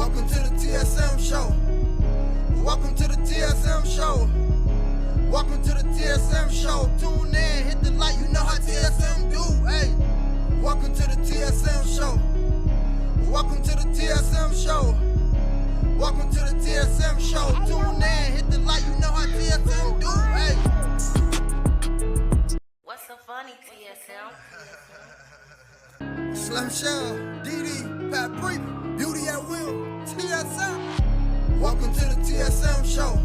Welcome to the Tsm Show. Welcome to the Tsm Show. Welcome to the Tsm Show. Tune in, hit the like, you know how TSM do. Hey, welcome to the Tsm Show. Welcome to the Tsm Show. Welcome to the Tsm Show. Tune in, hit the like, you know how TSM do. Hey. What's so funny, TSM? Slim Shell, DD, Paprika, Beauty at Will, TSM. Welcome to the TSM Show.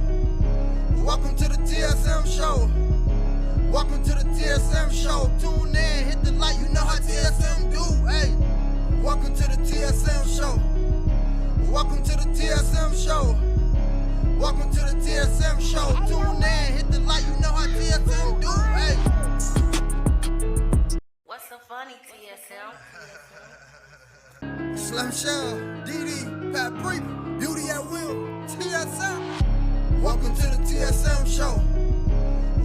Welcome to the TSM Show. Welcome to the TSM Show. Tune in, hit the like, you know how TSM do. Hey, welcome to the TSM Show. Welcome to the TSM Show. Welcome to the TSM Show. Tune in, hit the like, you know how TSM do. Hey. What's so funny, TSM? Slim Shell, DD, Paprika, Beauty at Will, TSM. Welcome to the TSM Show.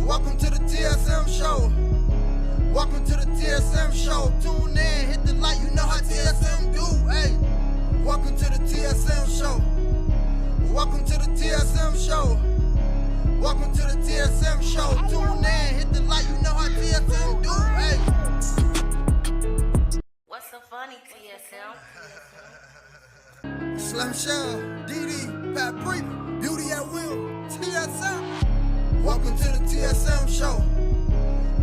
Welcome to the TSM Show. Welcome to the TSM Show. Tune in, hit the like, you know how TSM do. Hey, welcome to the TSM Show. Welcome to the TSM Show. Welcome to the TSM Show. Tune in, hit the like, you know how TSM do. Hey. What's so funny, TSM? Slim Shell, DD, Paprika, Beauty at Will, TSM. Welcome to the TSM Show.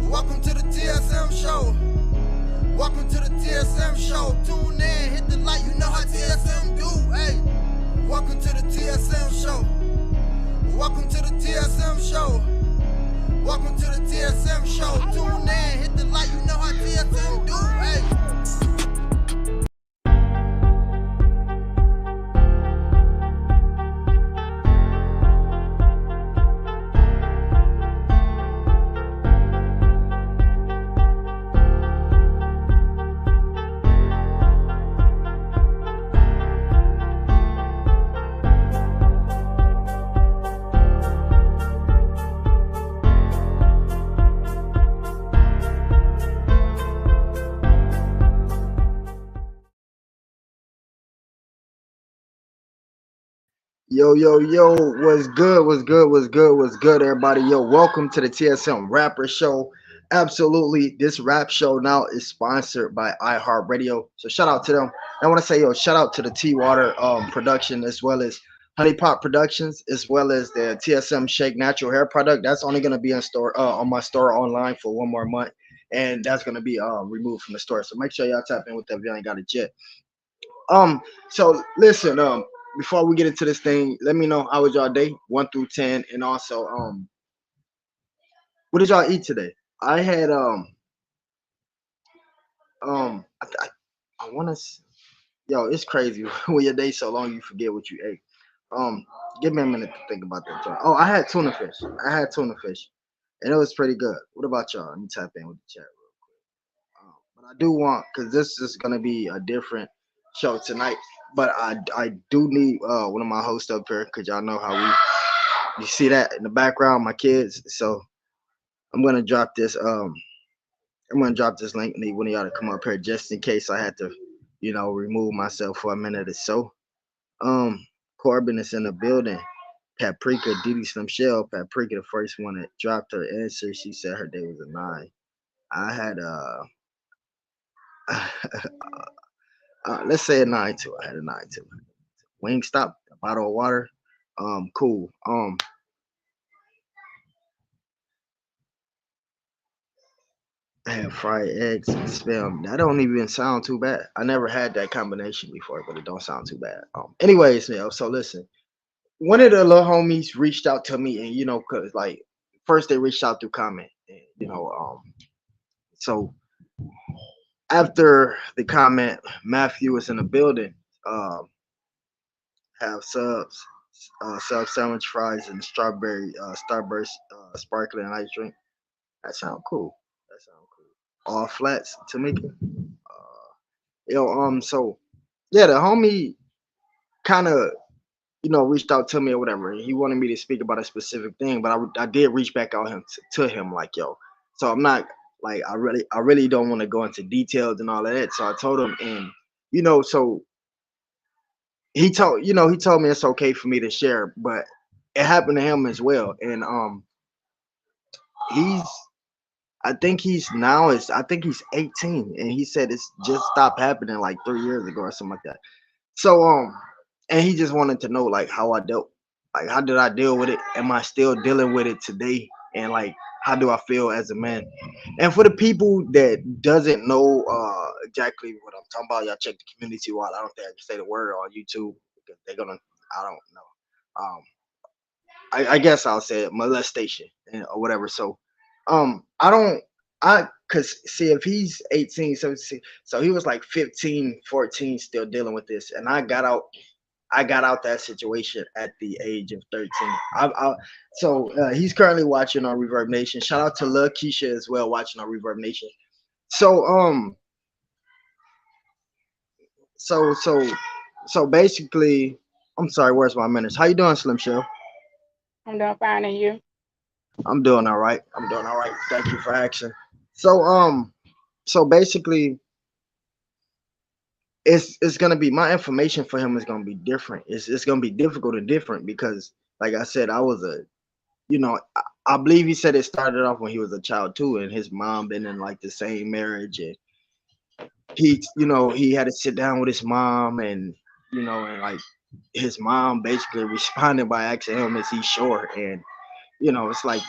Welcome to the TSM Show. Welcome to the TSM Show. Tune in, hit the like, you know how TSM do. Hey, welcome to the TSM Show. Welcome to the TSM Show. Welcome to the TSM Show. Tune in, hit the like, you know how TSM do. Hey. Yo, what's good, everybody? Yo, welcome to the Tsm Rapper Show. Absolutely, this rap show now is sponsored by iHeartRadio. So shout out to them. I want to say, yo, shout out to the T Water production, as well as Honey Pot Productions, as well as the TSM Shake Natural Hair product. That's only gonna be in store on my store online for 1 more month, and that's gonna be removed from the store. So make sure y'all tap in with that if you ain't got it yet. So listen, before we get into this thing, let me know how was y'all day, 1 through 10, and also what did y'all eat today? I had I want to, yo, it's crazy when your day so long you forget what you ate. Um, Give me a minute to think about that. Y'all. Oh, I had tuna fish. And it was pretty good. What about y'all? Let me tap in with the chat real quick. But I do want, because this is gonna be a different show tonight. But I do need one of my hosts up here, because y'all know how you see that in the background, my kids. So I'm gonna drop this link. Need one of y'all to come up here just in case I had to, remove myself for a minute or so. Corbin is in the building. Paprika, Didi Slim Shell. Paprika, the first one that dropped her answer. She said her day was a 9. I had let's say a 9 too. I had a 9 too. Wingstop, a bottle of water. Cool. I had fried eggs and spam. That don't even sound too bad. I never had that combination before, but it don't sound too bad. Anyways, so listen. One of the little homies reached out to me, and cause like first they reached out through comment, and so after the comment, Matthew was in the building. Have subs, sub sandwich fries and strawberry Starburst sparkling ice drink. That sound cool. All flats, Tamika. So yeah, the homie kind of reached out to me or whatever. He wanted me to speak about a specific thing, but I did reach back out to him like, yo. So I'm not like I really don't want to go into details and all of that. So I told him, and so he told me it's okay for me to share, but it happened to him as well. And he's I think he's 18, and he said it's just stopped happening like 3 years ago or something like that. So and he just wanted to know like how I dealt, like how did I deal with it? Am I still dealing with it today? And like how do I feel as a man? And for the people that doesn't know exactly what I'm talking about, y'all check the community wall. I don't think I can say the word on YouTube because they're gonna, I don't know. I guess I'll say it, molestation or whatever. So I don't, I cause see if he's 18, so he was like 15, 14 still dealing with this, and I got out that situation at the age of 13. So he's currently watching on Reverb Nation. Shout out to Lil Keisha as well, watching on Reverb Nation. So so so so basically, I'm sorry, where's my minutes? How you doing, Slim Shell? I'm doing fine, and you? I'm doing all right. I'm doing all right. Thank you for asking. So so basically, it's gonna be, my information for him is gonna be different. It's gonna be difficult and different because, like I said, I was a, I believe he said it started off when he was a child too, and his mom been in like the same marriage, and he had to sit down with his mom, and and like his mom basically responded by asking him, "Is he short?" And it's like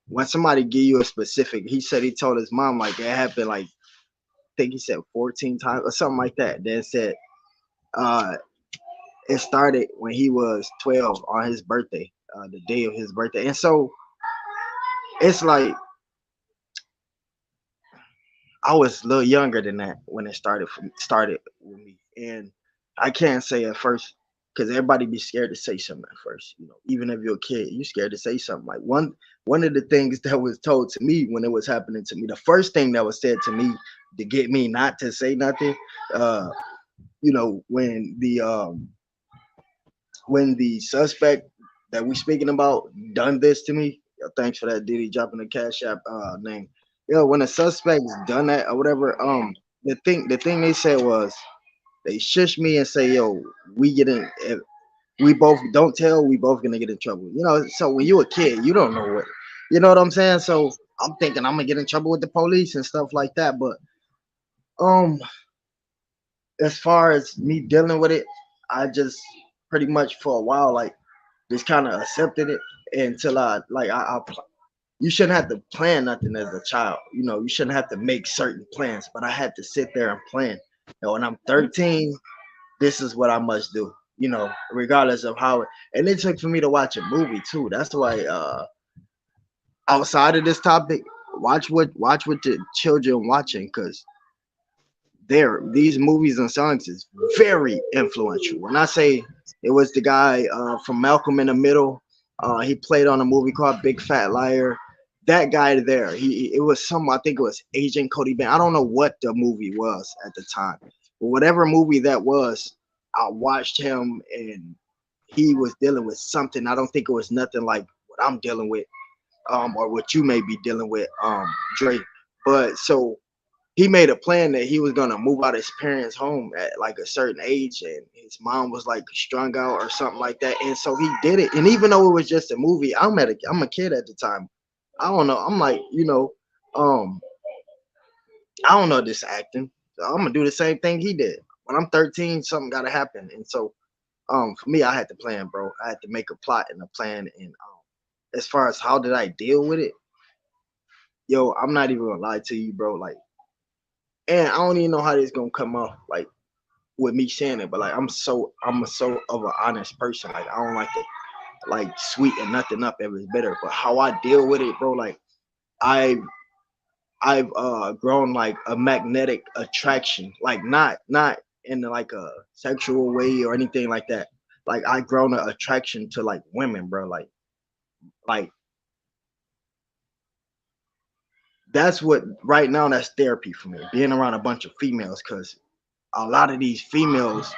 when somebody give you a specific, he said he told his mom like it happened like I think he said 14 times or something like that. Then said uh it started when he was 12 on his birthday, the day of his birthday. And so it's like I was a little younger than that when it started with me. And I can't say at first because everybody be scared to say something at first. Even if you're a kid, you scared to say something. Like one of the things that was told to me when it was happening to me, the first thing that was said to me to get me not to say nothing, uh, when the suspect that we speaking about done this to me. Thanks for that, Diddy dropping the cash app name. When a suspect's done that or whatever, the thing they said was they shush me and say, "Yo, we get in. If we both don't tell, we both gonna get in trouble." So when you a kid, you don't know what, you know what I'm saying. So I'm thinking I'm gonna get in trouble with the police and stuff like that. But um, as far as me dealing with it, I just pretty much for a while like just kind of accepted it until you shouldn't have to plan nothing as a child. You shouldn't have to make certain plans, but I had to sit there and plan. When I'm 13, this is what I must do. Regardless of how it. And it took for me to watch a movie too. That's why outside of this topic, watch what the children watching, because these movies and songs is very influential. When I say it was the guy from Malcolm in the Middle, he played on a movie called Big Fat Liar. That guy there, it was some, I think it was Agent Cody Banks. I don't know what the movie was at the time, but whatever movie that was, I watched him and he was dealing with something. I don't think it was nothing like what I'm dealing with, or what you may be dealing with, Dre. But so he made a plan that he was gonna move out his parents' home at like a certain age, and his mom was like strung out or something like that. And so he did it. And even though it was just a movie, I'm a kid at the time. I don't know. I'm like, um, I don't know this acting. So I'm gonna do the same thing he did. When I'm 13, something gotta happen. And so for me, I had to plan, bro. I had to make a plot and a plan. And as far as how did I deal with it, yo, I'm not even gonna lie to you, bro. Like, and I don't even know how this gonna come off. Like with me saying it, but like I'm a so of an honest person. Like I don't like to like sweeten nothing up if it's bitter. But how I deal with it, bro, like I I've grown like a magnetic attraction. Like not in like a sexual way or anything like that. Like I grown an attraction to like women, bro. Like that's what right now that's therapy for me. Being around a bunch of females, cause a lot of these females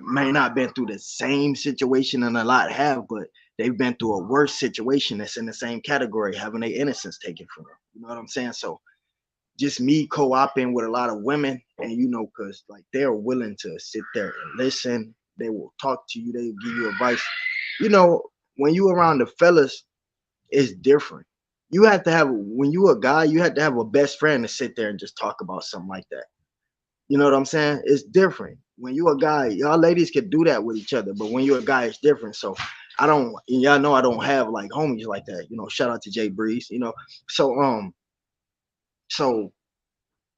may not been through the same situation, and a lot have, but they've been through a worse situation that's in the same category, having their innocence taken from them. You know what I'm saying? So just me co-oping with a lot of women, and because like they're willing to sit there and listen. They will talk to you. They will give you advice. You know, when you around the fellas, it's different. You have to have when you a guy, you have to have a best friend to sit there and just talk about something like that. You know what I'm saying? It's different. When you a guy, y'all ladies could do that with each other, but when you're a guy, it's different. So I don't, and y'all know I don't have like homies like that. You know, shout out to Jay Breeze. You know, so so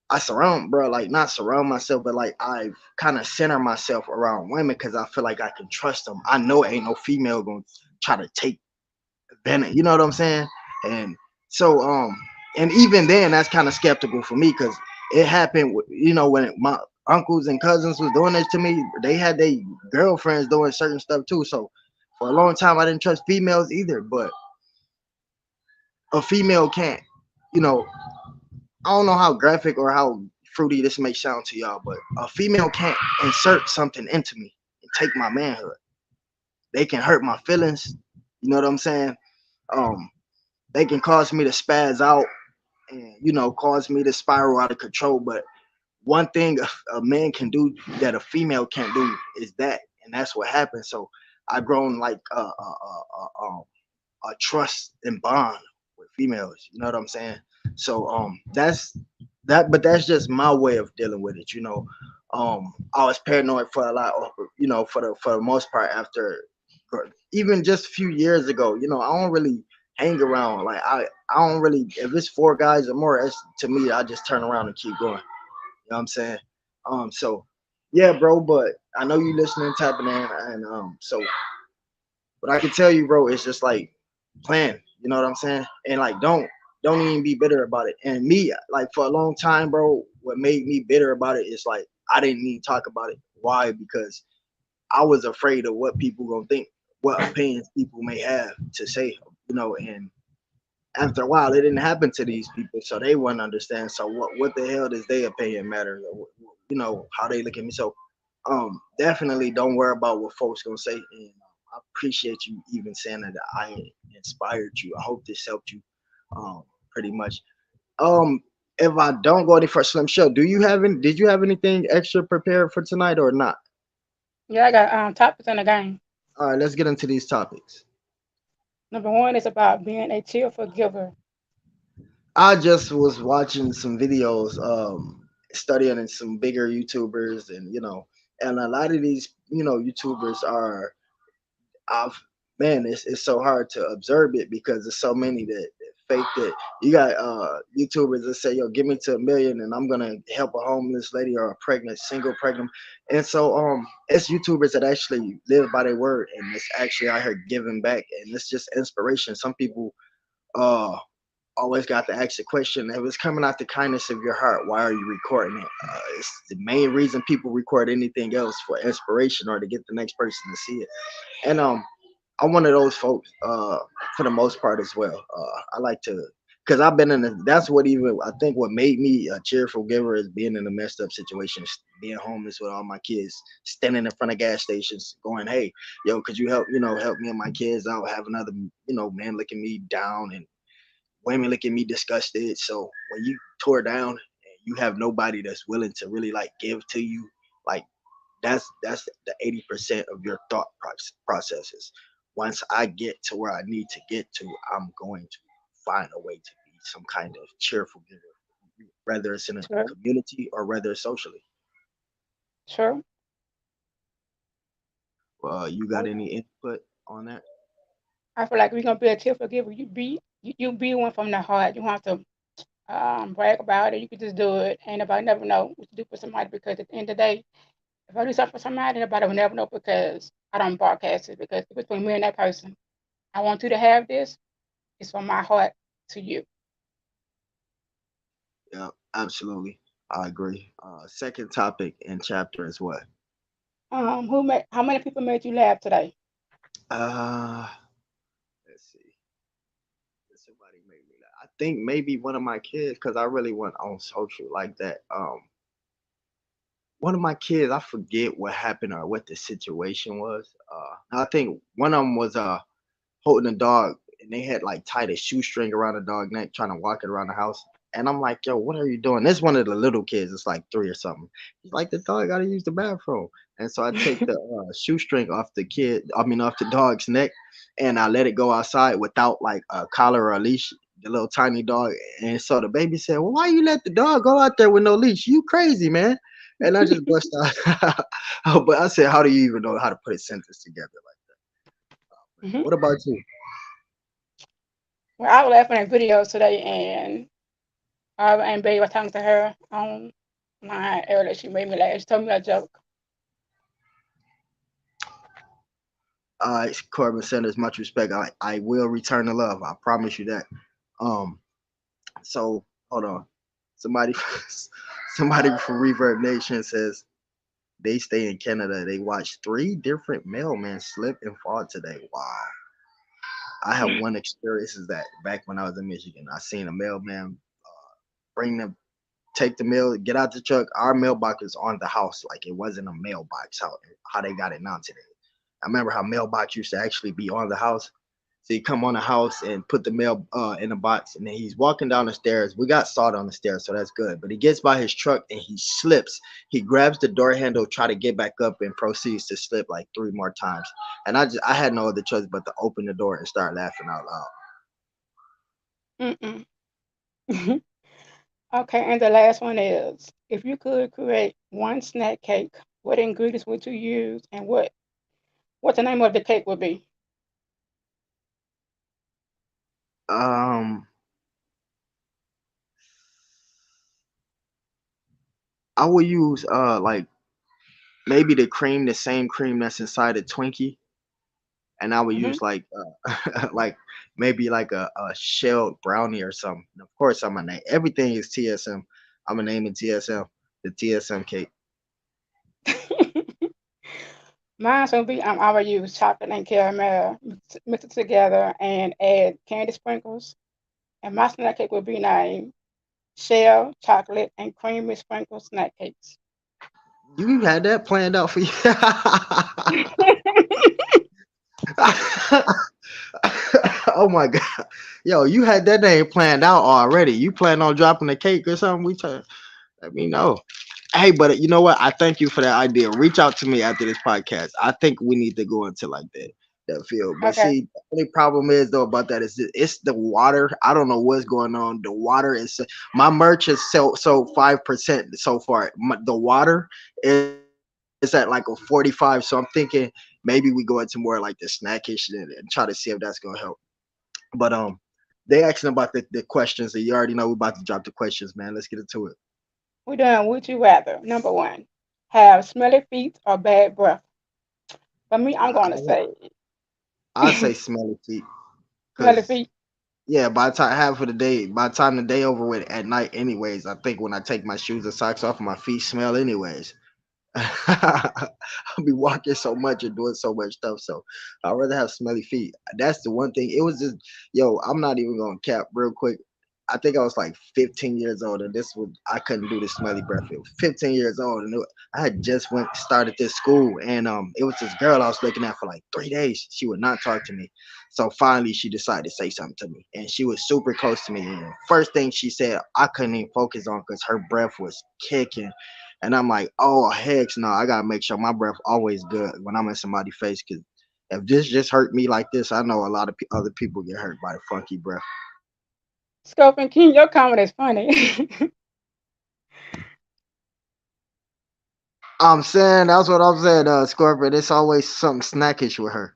I surround, bro, like not surround myself, but like I kind of center myself around women because I feel like I can trust them. I know ain't no female gonna try to take advantage. You know what I'm saying? And so and even then, that's kind of skeptical for me because it happened. You know, when my uncles and cousins was doing this to me, they had their girlfriends doing certain stuff too. So for a long time, I didn't trust females either. But a female can't, you know, I don't know how graphic or how fruity this may sound to y'all, but a female can't insert something into me and take my manhood. They can hurt my feelings. You know what I'm saying? Um, they can cause me to spaz out and cause me to spiral out of control. But one thing a man can do that a female can't do is that, and that's what happened. So I've grown like a trust and bond with females. You know what I'm saying? So that's that, but that's just my way of dealing with it. I was paranoid for a lot, for the most part after even just a few years ago. I don't really hang around like I don't really if it's four guys or more, it's to me I just turn around and keep going. You know what I'm saying? So yeah, bro, but I know you listening, tapping in, and so what I can tell you, bro, is just like plan. You know what I'm saying? And like don't even be bitter about it. And me, like for a long time, bro, what made me bitter about it is like I didn't even talk about it. Why? Because I was afraid of what people gonna think, what opinions people may have to say. And after a while, it didn't happen to these people, so they wouldn't understand. So what the hell does their opinion matter? How they look at me. So definitely don't worry about what folks gonna say. And I appreciate you even saying that I inspired you. I hope this helped you. Pretty much. Um, if I don't go any for Slim Show, did you have anything extra prepared for tonight or not? Yeah, I got topics in the game. All right, let's get into these topics. Number one is about being a cheerful giver. I just was watching some videos, studying in some bigger YouTubers, and a lot of these, YouTubers are, I've, man, it's so hard to observe it because there's so many that fake it. You got YouTubers that say, "Yo, give me to a million, and I'm gonna help a homeless lady or a single pregnant," and so it's YouTubers that actually live by their word, and it's actually out here giving back, and it's just inspiration. Some people. Uh, Always got to ask the question if it's coming out the kindness of your heart, why are you recording it? It's the main reason people record anything else for inspiration or to get the next person to see it. And I'm one of those folks for the most part as well. I like to because I've been in that's what even I think what made me a cheerful giver is being in a messed up situation, being homeless with all my kids, standing in front of gas stations going, hey, yo, could you help me and my kids out, have another man looking me down and women look at me disgusted. So when you tore down and you have nobody that's willing to really like give to you, like that's the 80% of your thought processes. Once I get to where I need to get to, I'm going to find a way to be some kind of cheerful giver, whether it's in a Sure, community or whether it's socially. sure. You got any input on that? I feel like we're gonna be a cheerful giver. You be one from the heart. You don't have to brag about it. You can just do it. And nobody never know what you do for somebody because at the end of the day, if I do something for somebody, nobody will never know because I don't broadcast it because it's between me and that person. I want you to have this. It's from my heart to you. Yeah, absolutely. I agree. Second topic and chapter is what? How many people made you laugh today? Uh, let's see. Somebody made me laugh. I think maybe one of my kids, because I really went on social like that. One of my kids, I forget what happened or what the situation was. I think one of them was holding a dog, and they had like tied a shoestring around the dog neck, trying to walk it around the house. And I'm like, yo, what are you doing? This one of the little kids. It's like three or something. He's like, the dog got to use the bathroom. And so I take the shoestring off the kid, I mean, off the dog's neck, and I let it go outside without like a collar or a leash, the little tiny dog. And so the baby said, well, why you let the dog go out there with no leash? You crazy, man. And I just bust out. Oh, but I said, how do you even know how to put a sentence together like that? Mhm. What about you? Well, I was laughing at videos today, and babe was talking to her on line earlier. She made me laugh. She told me a joke. Corbin Sanders, much respect. I will return the love. I promise you that. Um, so hold on. Somebody somebody from Reverb Nation says they stay in Canada. They watched three different mailmen slip and fall today. Wow. I have one experience is that back when I was in Michigan, I seen a mailman bring them take the mail, get out the truck. Our mailbox is on the house, like it wasn't a mailbox. How they got it now today. I remember how mailbox used to actually be on the house. So he come on the house and put the mail in the box, and then he's walking down the stairs. We got salt on the stairs, so that's good. But he gets by his truck and he slips. He grabs the door handle, try to get back up, and proceeds to slip like three more times. And I had no other choice but to open the door and start laughing out loud. Mm-mm. Okay, and the last one is if you could create one snack cake, what ingredients would you use and what the name of the cake would be? Um, I will use like maybe the cream, the same cream that's inside a Twinkie, and I would Hmm. use like like maybe like a shelled brownie or something. And of course, I'm gonna name everything is TSM. I'm gonna name it TSM, the TSM cake. Mine's gonna be I would use chocolate and caramel, mix it together and add candy sprinkles. And my snack cake would be named Shell Chocolate and Creamy Sprinkle Snack Cakes. You had that planned out for you. Oh my god, yo, you had that name planned out already. You plan on dropping a cake or something? Let me know. Hey, but you know what? I thank you for that idea. Reach out to me after this podcast. I think we need to go into like that field. But Okay. see, the only problem is though about that is it's the water. I don't know what's going on. The water is my merch is so 5% so far. The water is at like a 45. So I'm thinking maybe we go into more like the snackish and try to see if that's gonna help. But they asking about the questions that you already know. We're about to drop the questions, man. Let's get into it. We're doing Would You Rather. Number one, have smelly feet or bad breath? For me, I'm going to say I say smelly feet. smelly Cause feet. yeah, by the time half of the day, by the time the day over with at night, anyways, I think when I take my shoes and socks off, my feet smell anyways. I'll be walking so much and doing so much stuff, so I'd rather have smelly feet. That's the one thing. It was just, yo, I'm not even gonna cap real quick. I think I was like 15 years old, and this was I couldn't do the smelly breath. It was 15 years old, and I had just went started this school, and it was this girl I was looking at for like 3 days. She would not talk to me, so finally she decided to say something to me, and she was super close to me. And first thing she said, I couldn't even focus on because her breath was kicking, and I'm like, oh heck no, I gotta make sure my breath always good when I'm in somebody's face, because if this just hurt me like this, I know a lot of other people get hurt by the funky breath. Scope and King, your comment is funny. I'm saying that's what I'm saying, Scorpion. It's always something snackish with her.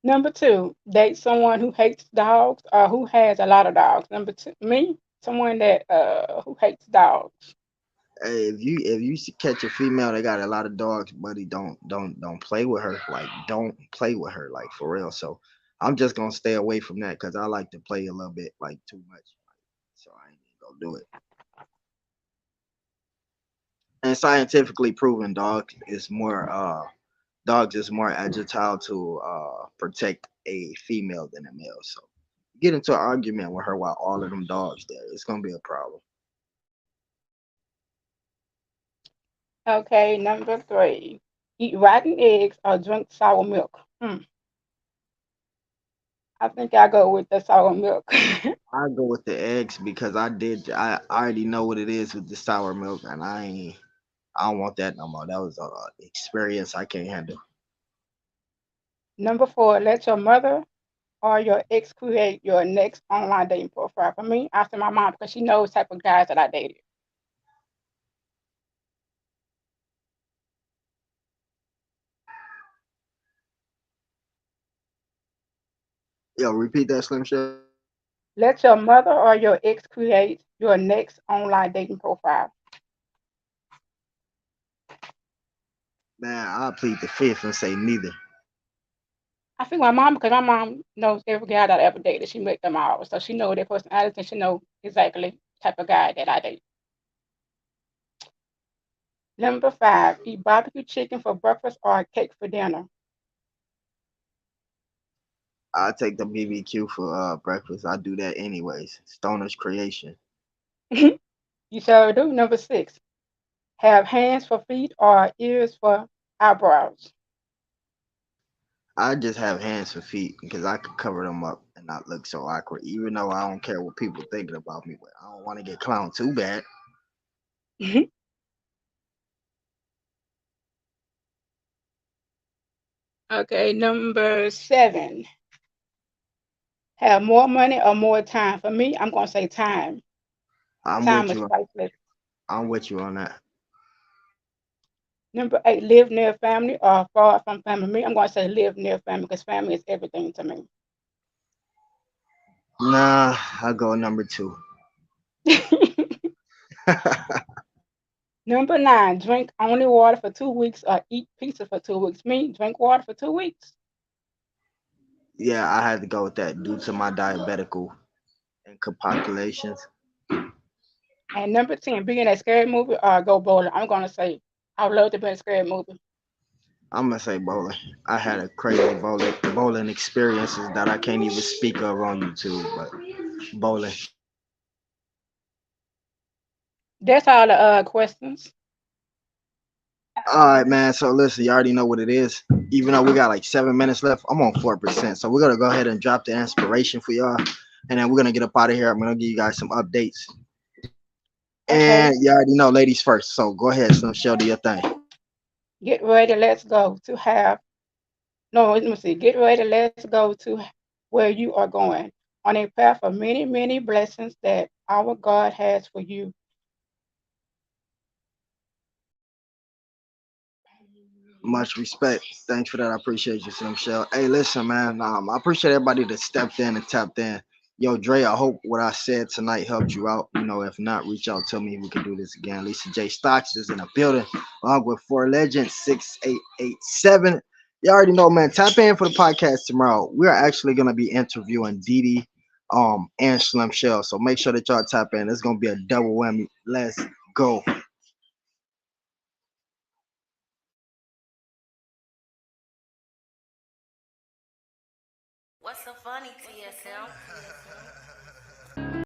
Number two, date someone who hates dogs or who has a lot of dogs. Number two, me, someone that who hates dogs. Hey, if you catch a female that got a lot of dogs, buddy, don't play with her. Like don't play with her, like for real. So I'm just gonna stay away from that because I like to play a little bit like too much. So I ain't gonna do it. And scientifically proven, dogs is more agile to protect a female than a male. So get into an argument with her while all of them dogs there, it's gonna be a problem. Okay, number three, eat rotten eggs or drink sour milk. I think I go with the sour milk. I go with the eggs because I already know what it is with the sour milk, and I don't want that no more. That was a experience I can't handle. Number four, let your mother or your ex create your next online dating profile. For me, I said my mom because she knows type of guys that I dated. Yo, repeat that, Slim Shell. Let your mother or your ex create your next online dating profile. Man, I'll plead the fifth and say neither. I think my mom because my mom knows every guy that I ever dated. She met them all, so she knows their personality and she knows exactly the type of guy that I date. Number five, eat barbecue chicken for breakfast or cake for dinner. I take the BBQ for breakfast. I do that anyways. Stoner's creation. You sure do. Number six, have hands for feet or ears for eyebrows. I just have hands for feet because I could cover them up and not look so awkward. Even though I don't care what people thinking about me, but I don't want to get clowned too bad. Okay, number seven, have more money or more time. For me, I'm gonna say time. I'm Time with is you. priceless. I'm with you on that. Number eight, live near family or far from family. Me, I'm gonna say live near family because family is everything to me. Nah, I go number two. Number nine, drink only water for 2 weeks or eat pizza for 2 weeks. Me, drink water for 2 weeks. Yeah, I had to go with that due to my diabetical and populations. And number 10, be in a scary movie or go bowling. I'm gonna say I would love to be in a scary movie. I'm gonna say bowling. I had a crazy bowling experiences that I can't even speak of on YouTube, but bowling. That's all the questions. All right, man. So listen, you already know what it is. Even though we got like 7 minutes left, I'm on 4%. So we're gonna go ahead and drop the inspiration for y'all, and then we're gonna get up out of here. I'm gonna give you guys some updates, Okay, and you already know ladies first. So go ahead, Slim Shell, do your thing. get ready. Let's go to have. No, let me see. Get ready. Let's go to where you are going on a path of many, many blessings that our God has for you. Much respect. Thanks for that. I appreciate you, Slim Shell. Hey, listen, man. I appreciate everybody that stepped in and tapped in. Yo, Dre, I hope what I said tonight helped you out. You know, if not, reach out to me. We can do this again. Lisa J. Stocks is in the building, along with Four Legends 6887. You already know, man. Tap in for the podcast tomorrow. We are actually gonna be interviewing Didi, and Slim Shell. So make sure that y'all tap in. It's gonna be a double whammy. Let's go. What's so funny, TSM?